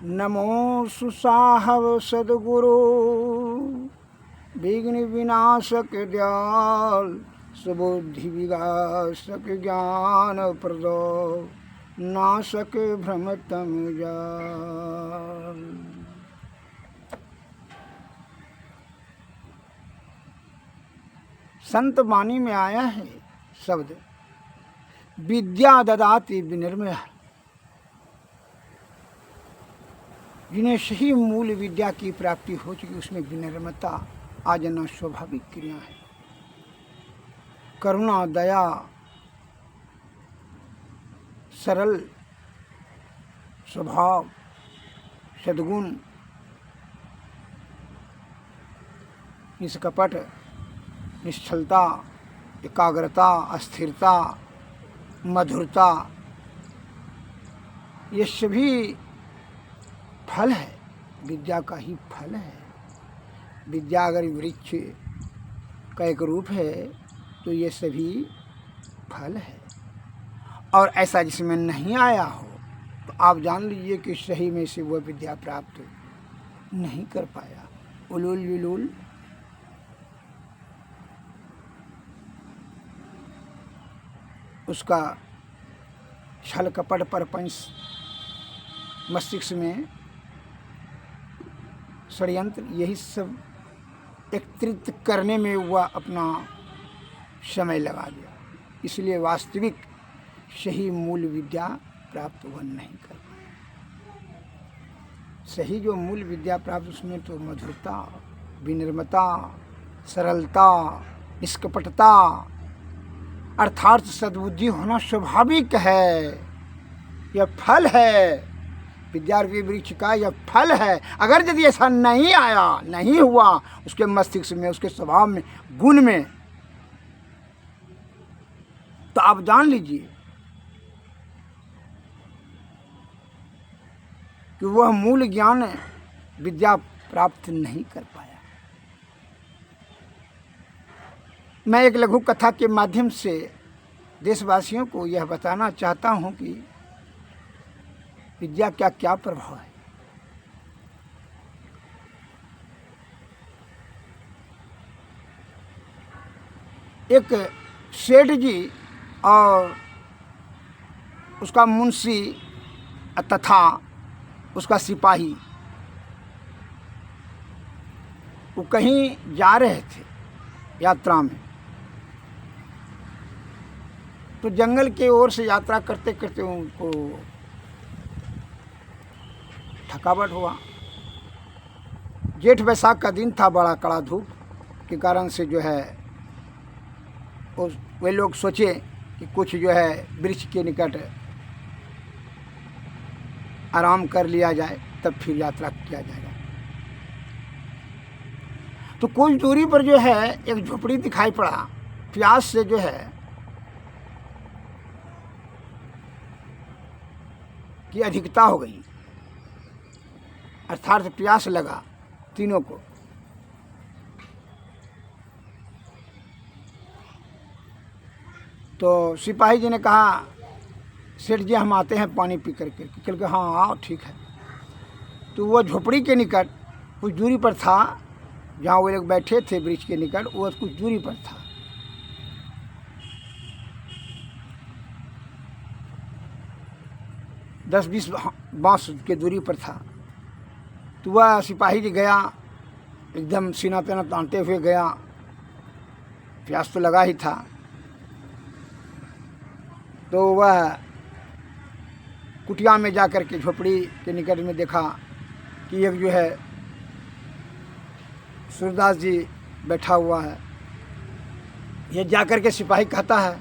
नमो सुसाहव सद्गुरु विघ्न विनाशक दयाल सुबुद्धि विगासक ज्ञान प्रदो नाशक भ्रमतम जाल। संत वाणी में आया है शब्द विद्या ददाति विनिर्मय। जिन्हें सही मूल विद्या की प्राप्ति हो चुकी उसमें विनिर्मता आ जाना स्वाभाविक क्रिया है। करुणा, दया, सरल स्वभाव, सद्गुण, निष्कपट, निश्चलता, एकाग्रता, अस्थिरता, मधुरता, ये सभी फल है, विद्या का ही फल है। विद्या अगर वृक्ष का एक रूप है तो ये सभी फल है। और ऐसा जिसमें नहीं आया हो तो आप जान लीजिए कि सही में से वह विद्या प्राप्त नहीं कर पाया। उलूल विलूल उसका छल कपट परपंच मस्तिष्क में षड्यंत्र, यही सब एकत्रित करने में वह अपना समय लगा दिया। इसलिए वास्तविक सही मूल विद्या प्राप्त वह नहीं कर पाया। सही जो मूल विद्या प्राप्त उसमें तो मधुरता, विनिर्मता, सरलता, निष्कपटता अर्थात सद्बुद्धि होना स्वाभाविक है। यह फल है, विद्यार्थी वृक्ष का यह फल है। अगर यदि ऐसा नहीं आया, नहीं हुआ उसके मस्तिष्क में, उसके स्वभाव में, गुण में, तो आप जान लीजिए कि वह मूल ज्ञान विद्या प्राप्त नहीं कर पाया। मैं एक लघु कथा के माध्यम से देशवासियों को यह बताना चाहता हूं कि विद्या का क्या प्रभाव है। एक सेठ जी और उसका मुंशी तथा उसका सिपाही वो कहीं जा रहे थे यात्रा में। तो जंगल के ओर से यात्रा करते करते उनको थकावट हुआ। जेठ बैसाख का दिन था, बड़ा कड़ा धूप के कारण से जो है वे लोग सोचे कि कुछ जो है वृक्ष के निकट आराम कर लिया जाए, तब फिर यात्रा किया जाएगा। तो कुछ दूरी पर जो है एक झोपड़ी दिखाई पड़ा। प्यास से जो है कि अधिकता हो गई, अर्थात प्यास लगा तीनों को। तो सिपाही जी ने कहा, सेठ जी हम आते हैं पानी पी करके। कल के हाँ आओ, ठीक है। तो वो झोपड़ी के निकट कुछ दूरी पर था, जहाँ वो लोग बैठे थे वृक्ष के निकट, वो कुछ दूरी पर था। दस 20 बांस के दूरी पर था। तो वह सिपाही जी गया, एकदम सीना तेना तानते हुए गया। प्यास तो लगा ही था। तो वह कुटिया में जाकर के झोपड़ी के निकट में देखा कि एक जो है सूरदास जी बैठा हुआ है। ये जाकर के सिपाही कहता है,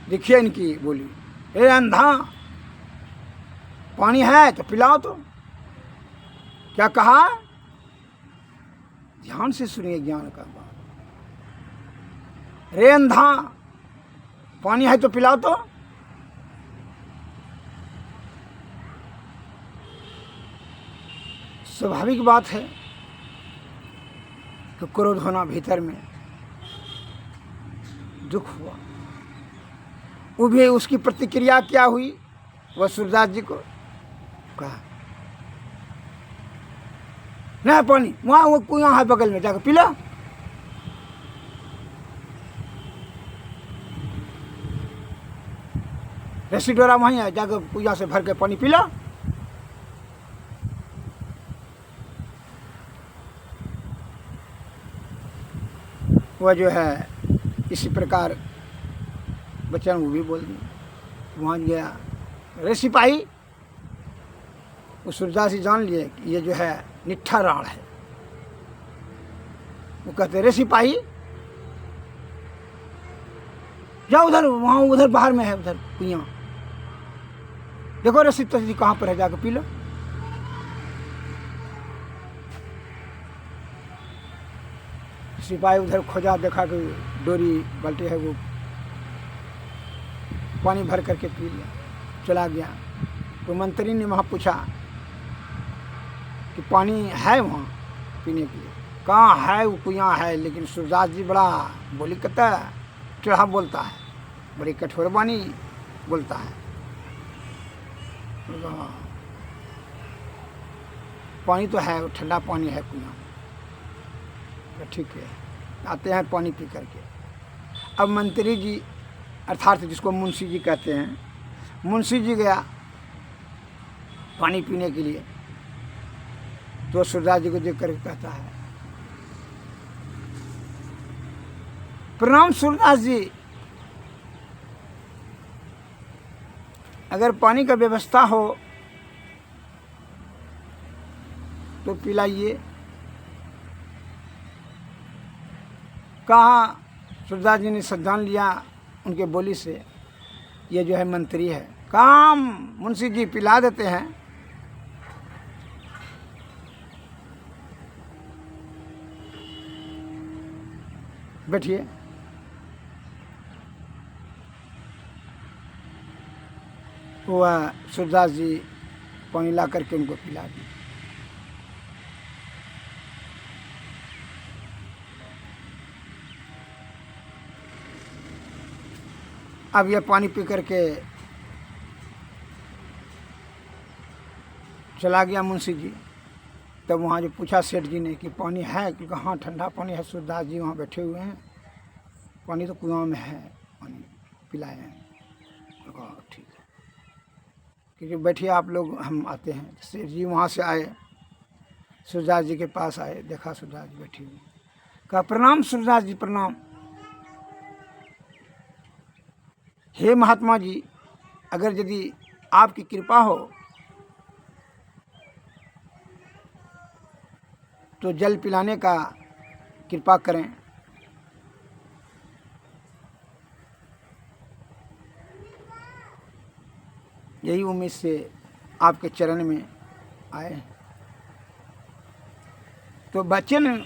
देखिए इनकी बोली, ए अंधा, पानी है तो पिलाओ। तो क्या कहा, ध्यान से सुनिए ज्ञान का बात। रे अंधा, पानी है तो पिलाओ। तो स्वाभाविक बात है कि क्रोध होना, भीतर में दुख हुआ। वो भी उसकी प्रतिक्रिया क्या हुई, वह सूरदास जी को कहा नहीं पानी, वहाँ वो कुआं है बगल में, जाकर पी लो। रस्सी डोरा वहीं है, जाकर कुआं से भर के पानी पी लो। वह जो है इसी प्रकार बच्चन वो भी बोल दिया। वहाँ गया रे सिपाही, वो सूरदास जी जान लिए कि ये जो है निट्ठा राण है। वो कहते रे सिपाही जाओ उधर, वहाँ उधर बाहर में है उधर कुआं, देखो रस्सी तस्सी कहाँ पर है, जाकर पी लो। सिपाही उधर खोजा, देखा कि डोरी बाल्टी है, वो पानी भर करके पी लिया, चला गया। तो मंत्री ने वहाँ पूछा कि पानी है वहाँ पीने के लिए? कहाँ है, वो कुआं है, लेकिन सूरदास जी बड़ा बोली कहता चढ़ा बोलता है, बड़ी कठोर वाणी बोलता है। पानी तो है, वो ठंडा पानी है कुआं। ठीक है, आते हैं पानी पी करके। अब मंत्री जी अर्थात जिसको मुंशी जी कहते हैं, मुंशी जी गया पानी पीने के लिए, तो सूरदास जी को देख कर कहता है प्रणाम सूरदास जी, अगर पानी का व्यवस्था हो तो पिलाइए। कहा सूरदास जी ने संज्ञान लिया उनके बोली से, ये जो है मंत्री है, काम मुंशी जी पिला देते हैं। बैठिए। वह सूरदास जी पानी ला करके उनको पिला दी। अब यह पानी पी करके चला गया मुंशी जी। तब वहाँ जो पूछा सेठ जी ने कि पानी है, क्योंकि हाँ ठंडा पानी है, सूरदास जी वहाँ बैठे हुए हैं, पानी तो कुआं में है, पानी पिलाए हैं। ठीक है, क्योंकि बैठिए आप लोग, हम आते हैं। सेठ जी वहाँ से आए, सूरदास जी के पास आए, देखा सूरदास जी बैठी हुई, कहा प्रणाम सूरदास जी प्रणाम। हे महात्मा जी, अगर यदि आपकी कृपा हो तो जल पिलाने का कृपा करें। यही उम्मीद से आपके चरण में आए। तो बच्चन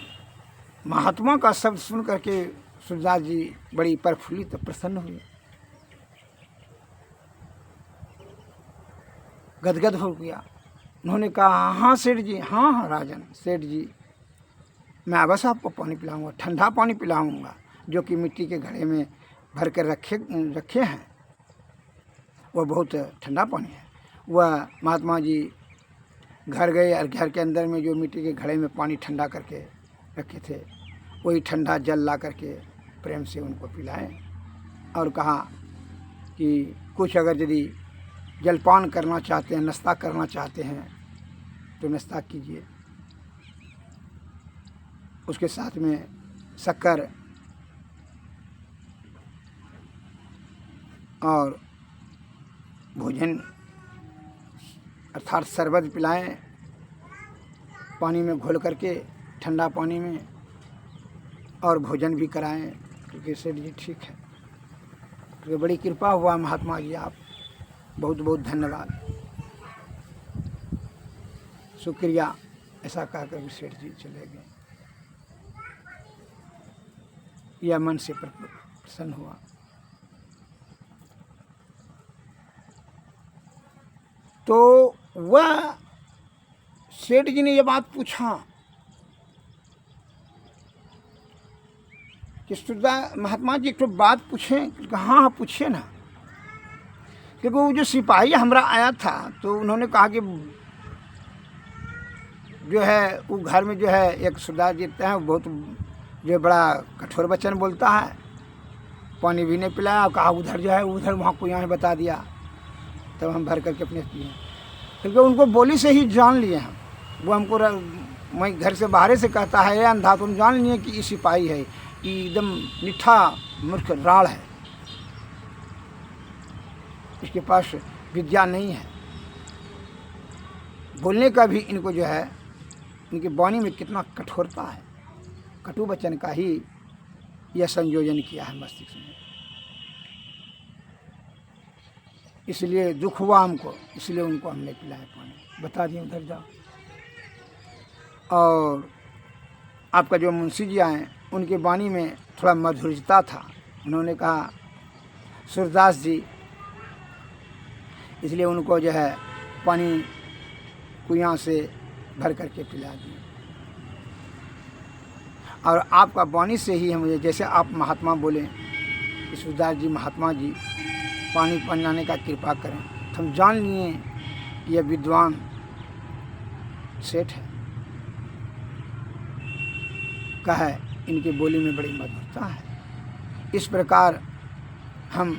महात्मा का शब्द सुन करके सूरदास जी बड़ी प्रफुल्लित प्रसन्न हुए, गदगद हो गया। उन्होंने कहा हाँ सेठ जी, हाँ हाँ राजन सेठ जी, मैं अवश्य आपको पानी पिलाऊंगा, ठंडा पानी पिलाऊंगा, जो कि मिट्टी के घड़े में भर कर रखे हैं, वह बहुत ठंडा पानी है। वह महात्मा जी घर गए और घर के अंदर में जो मिट्टी के घड़े में पानी ठंडा करके रखे थे, वही ठंडा जल ला करके प्रेम से उनको पिलाए और कहा कि कुछ अगर यदि जलपान करना चाहते हैं, नाश्ता करना चाहते हैं तो नाश्ता कीजिए, उसके साथ में शक्कर और भोजन अर्थात शरबत पिलाएं, पानी में घोल करके, ठंडा पानी में, और भोजन भी कराएं। क्योंकि सेठ जी ठीक है, तो बड़ी कृपा हुआ महात्मा जी, आप बहुत बहुत धन्यवाद, शुक्रिया, ऐसा कहकर सेठ जी चले गए। यह मन से प्रसन्न हुआ। तो वह सेठ जी ने यह बात पूछा कि सूरदास महात्मा जी एक तो बात पूछें। हाँ हाँ पूछिए ना। क्योंकि वो जो सिपाही हमारा आया था तो उन्होंने कहा कि जो है वो घर में जो है एक सरदार जीते हैं, बहुत जो बड़ा कठोर वचन बोलता है, पानी भी नहीं पिलाया, कहा उधर जो है उधर वहाँ को यहाँ बता दिया, तब हम भर करके अपने पिए, क्योंकि उनको बोली से ही जान लिए हम। वो हमको मैं घर से बाहर से कहता है, ये अंधा तुम जान लिए कि ये सिपाही है, ये एकदम निठा मूर्ख राड़ है, इसके पास विद्या नहीं है। बोलने का भी इनको जो है, इनकी वाणी में कितना कठोरता है, कटु वचन का ही यह संयोजन किया है मस्तिष्क में। इसलिए दुख हुआ हमको, इसलिए उनको हमने पिलाया पानी, बता दिए उधर जाओ। और आपका जो मुंशी जी आए, उनके वाणी में थोड़ा मधुरता था। उन्होंने कहा सूरदास जी, इसलिए उनको जो है पानी कुआं से भर करके पिला दिए। और आपका वाणी से ही हम, जैसे आप महात्मा बोले कि सूरदास जी महात्मा जी पानी पिलाने का कृपा करें, तो हम जान लिए कि यह विद्वान सेठ है, का है, इनकी बोली में बड़ी मधुरता है। इस प्रकार हम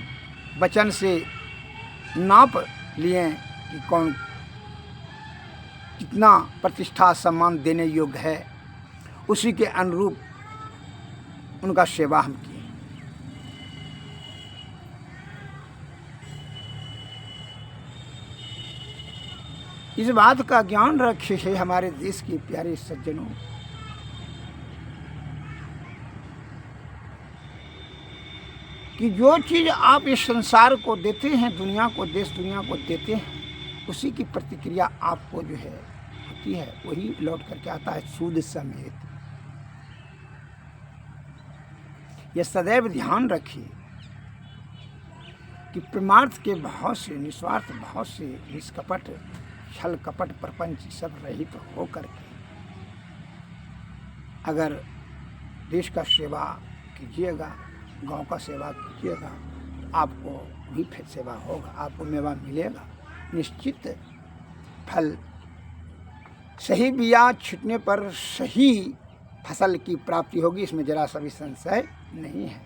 वचन से नाप लिए कि कौन कितना प्रतिष्ठा सम्मान देने योग्य है, उसी के अनुरूप उनका सेवा हम किए। इस बात का ज्ञान रखे है हमारे देश के प्यारे सज्जनों, कि जो चीज़ आप इस संसार को देते हैं, दुनिया को, देश दुनिया को देते हैं, उसी की प्रतिक्रिया आपको जो है होती है, वही लौट करके आता है सूद समेत। यह सदैव ध्यान रखिए कि परमार्थ के भाव से, निस्वार्थ भाव से, निष्कपट छल कपट प्रपंच सब रहित हो करके अगर देश का सेवा कीजिएगा, गांव का सेवा कीजिएगा, आपको भी फिर सेवा होगा, आपको मेवा मिलेगा, निश्चित फल। सही बिया छिटने पर सही फसल की प्राप्ति होगी, इसमें जरा सा भी संशय नहीं है।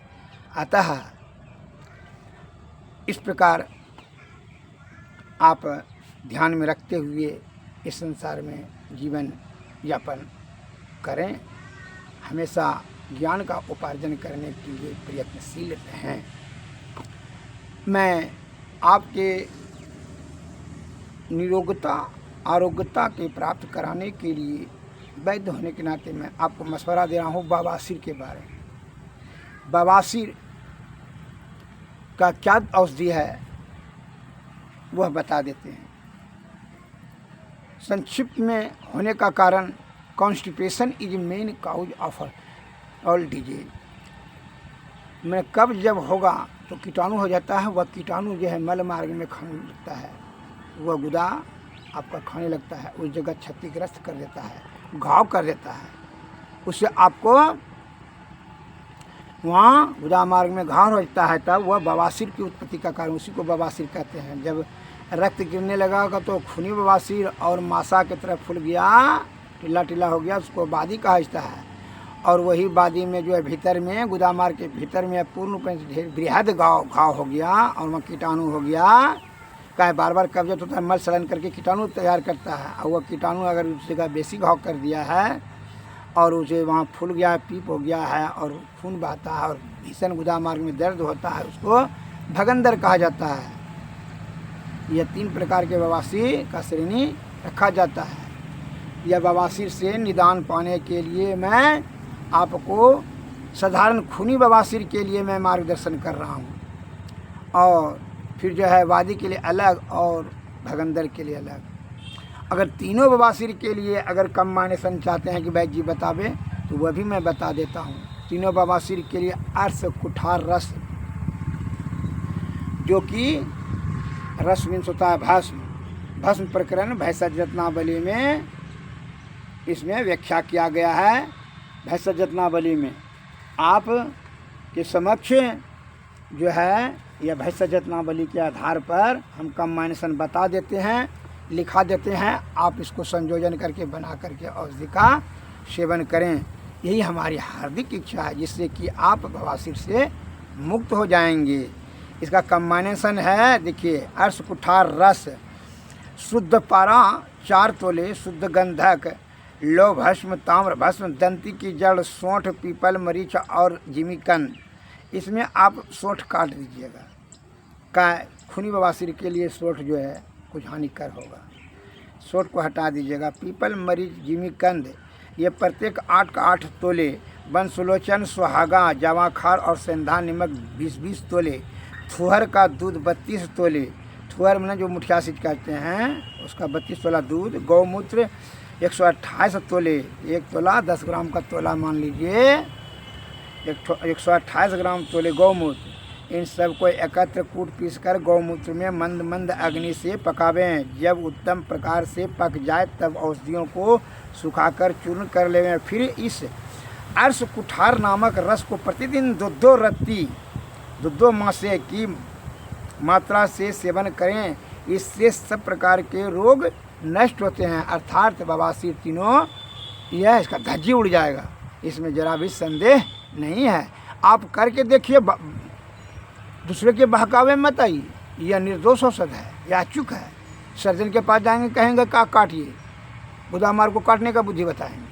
अतः इस प्रकार आप ध्यान में रखते हुए इस संसार में जीवन यापन करें, हमेशा ज्ञान का उपार्जन करने के लिए प्रयत्नशील रहें। मैं आपके निरोगता आरोग्यता के प्राप्त कराने के लिए वैद्य होने के नाते मैं आपको मशवरा दे रहा हूँ बवासीर के बारे में। बवासीर का क्या औषधि है वह बता देते हैं। संक्षिप्त में होने का कारण constipation is main cause of all disease. मैं कब जब होगा तो कीटाणु हो जाता है, वह कीटाणु जो है मल मार्ग में खाने लगता है, वह गुदा आपका खाने लगता है, उस जगह क्षतिग्रस्त कर देता है, घाव कर देता है, उससे आपको वहाँ गुदा मार्ग में घाव हो जाता है, तब वह बवासीर की उत्पत्ति का कारण, उसी को बवासीर कहते हैं। जब रक्त गिरने लगा तो खूनी बवासीर और मासा की तरफ फूल गया, टिल्ला टिल्ला हो गया, उसको बादी कहा जाता है। और वही बादी में जो है भीतर में गुदामार के भीतर में पूर्ण रूप से ढेर बृहद घाव हो गया और वहाँ कीटाणु हो गया। का बार बार कब्जत होता है, मल सलन करके कीटाणु तैयार करता है, और वह कीटाणु अगर उस जगह बेसी घाव कर दिया है और उसे वहाँ फूल गया है, पीप हो गया है और खून बहता है और भीषण गुदामार्ग में दर्द होता है, उसको भगंदर कहा जाता है। यह 3 प्रकार के बवासीर का श्रेणी रखा जाता है। यह बवासीर से निदान पाने के लिए मैं आपको साधारण खूनी बवासीर के लिए मैं मार्गदर्शन कर रहा हूँ, और फिर जो है वादी के लिए अलग और भगंदर के लिए अलग। अगर तीनों बवासीर के लिए अगर कम मानेसन चाहते हैं कि भाई जी बतावे, तो वह भी मैं बता देता हूँ। तीनों बवासीर के लिए अर्स कुठार रस, जो कि रस मीन्स होता है भस्म, भस्म प्रकरण भैषज रत्नावली में इसमें व्याख्या किया गया है। भैषज रत्नावली में आप के समक्ष जो है यह भैषज रत्नावली के आधार पर हम कम माइनसन बता देते हैं लिखा देते हैं, आप इसको संयोजन करके बना करके औषधि का सेवन करें। यही हमारी हार्दिक इच्छा है, जिससे कि आप बवासीर से मुक्त हो जाएंगे। इसका कॉम्बिनेशन है, देखिए, अर्श कुठार रस, शुद्ध पारा 4 तोले, शुद्ध गंधक, लौ भस्म, ताम्र भस्म, दंती की जड़, सौंठ, पीपल, मरीच और जिमीकंद। इसमें आप सौंठ काट दीजिएगा, का खूनी बवासीर के लिए सौंठ जो है कुछ हानिकर होगा, सौंठ को हटा दीजिएगा। पीपल, मरीच, जिमीकंद, ये प्रत्येक 8 का 8 तोले। बंसुलोचन, सुहागा, जवाखार और सेंधा नमक 20-20 तोले। थुहर का दूध 32 तोले। थुहर में जो मुठिया सीट कहते हैं उसका 32 तोला दूध। गौमूत्र 128 तोले, 1 तोला 10 ग्राम का तोला मान लीजिए, 128 ग्राम तोले गौमूत्र। इन सब को एकत्र कूट पीस कर गौमूत्र में मंद मंद अग्नि से पकावें। जब उत्तम प्रकार से पक जाए तब औषधियों को सुखाकर चूर्ण कर लेवें। फिर इस अर्श कुठार नामक रस को प्रतिदिन 2-2 रत्ती 2-2 मासे की मात्रा से सेवन करें। इससे सब प्रकार के रोग नष्ट होते हैं, अर्थात बवासीर तीनों, यह इसका धज्जी उड़ जाएगा, इसमें जरा भी संदेह नहीं है। आप करके देखिए, दूसरे के बहकावे मत आइए, यह निर्दोष औषध है, यह अचूक है। सर्जन के पास जाएंगे, कहेंगे का काटिए, बुधा मार को काटने का बुद्धि बताएंगे,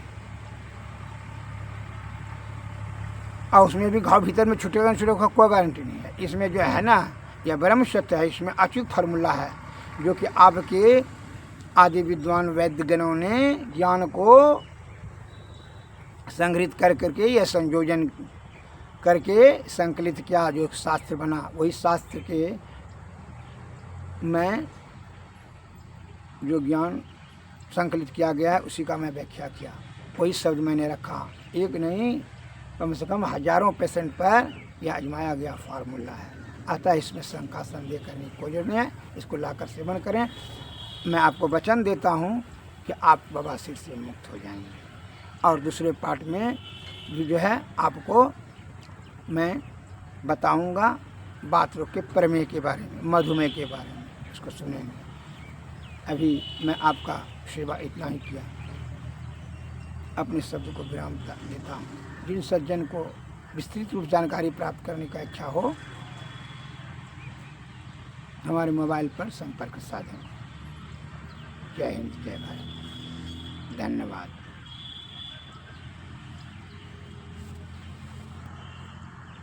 और उसमें भी घाव भीतर में छूटेगा नहीं छूटेगा कोई गारंटी नहीं है। इसमें जो है ना, यह ब्रह्म सत्य है, इसमें अचूक फार्मूला है, जो कि आपके आदि विद्वान वैद्यगणों ने ज्ञान को संग्रहित कर करके यह संयोजन करके संकलित किया, जो शास्त्र बना। वही शास्त्र के मैं जो ज्ञान संकलित किया गया है उसी का मैं व्याख्या किया, वही शब्द मैंने रखा। एक नहीं, कम से कम हजारों पेशेंट पर यह आजमाया गया फार्मूला है। अतः इसमें शंका संदेह करने की कोई जरूरत नहीं है, इसको लाकर सेवन करें। मैं आपको वचन देता हूँ कि आप बवासीर से मुक्त हो जाएंगे। और दूसरे पार्ट में भी जो है आपको मैं बताऊंगा बात के प्रमेय के बारे में, मधुमेह के बारे में, उसको सुनेंगे। अभी मैं आपका सेवा इतना ही किया, अपने शब्द को विराम देता हूँ। जिन सज्जन को विस्तृत रूप जानकारी प्राप्त करने का इच्छा हो, हमारे मोबाइल पर संपर्क साधें। जय हिंद, जय भारत, धन्यवाद।